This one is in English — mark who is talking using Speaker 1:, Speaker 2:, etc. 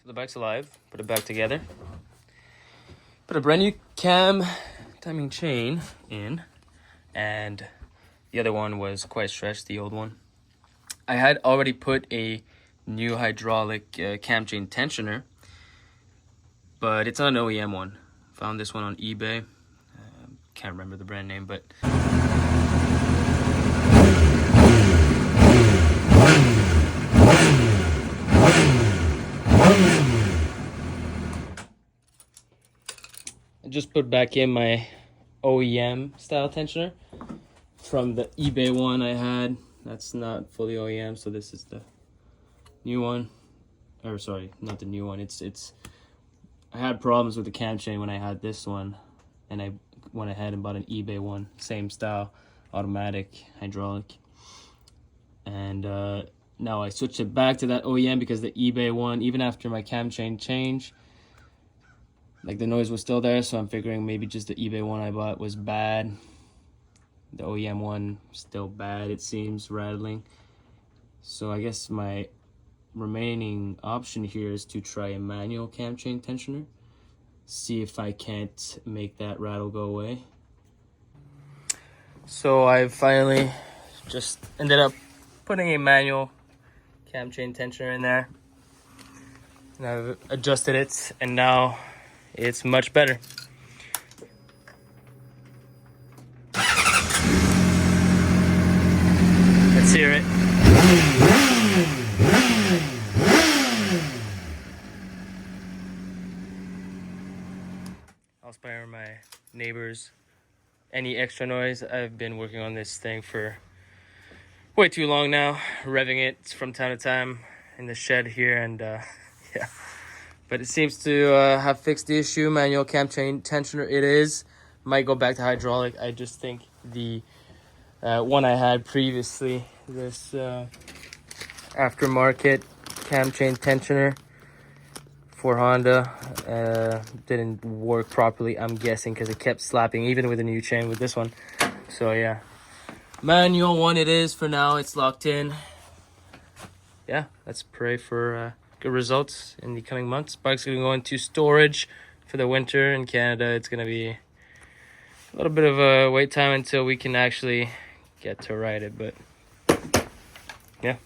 Speaker 1: So the bike's alive. Put it back together. Put a brand new cam timing chain in, and the other one was quite stretched, the old one. I had already put a new hydraulic cam chain tensioner, but it's not an OEM one. Found this one on eBay. Can't remember the brand name, but I just put back in my OEM style tensioner from the eBay one I had. That's not fully OEM, so this is the new one. Or sorry, not the new one. It's I had problems with the cam chain when I had this one, and I went ahead and bought an eBay one, same style, automatic, hydraulic. And now I switched it back to that OEM because the eBay one, even after my cam chain change, like the noise was still there, so I'm figuring maybe just the eBay one I bought was bad. The OEM one still bad, it seems, rattling. So I guess my remaining option here is to try a manual cam chain tensioner. See if I can't make that rattle go away. So I finally just ended up putting a manual cam chain tensioner in there. And I've adjusted it, and now it's much better. Let's hear it. I'll spare my neighbors any extra noise. I've been working on this thing for way too long now, revving it from time to time in the shed here, and yeah. But it seems to have fixed the issue. Manual cam chain tensioner it is. Might go back to hydraulic. I just think the one I had previously, this aftermarket cam chain tensioner for Honda, didn't work properly, I'm guessing, because it kept slapping even with a new chain with this one. So yeah, manual one it is for now. It's locked in. Yeah, let's pray for good results in the coming months. Bike's gonna go into storage for the winter in Canada. It's gonna be a little bit of a wait time until we can actually get to ride it, but yeah.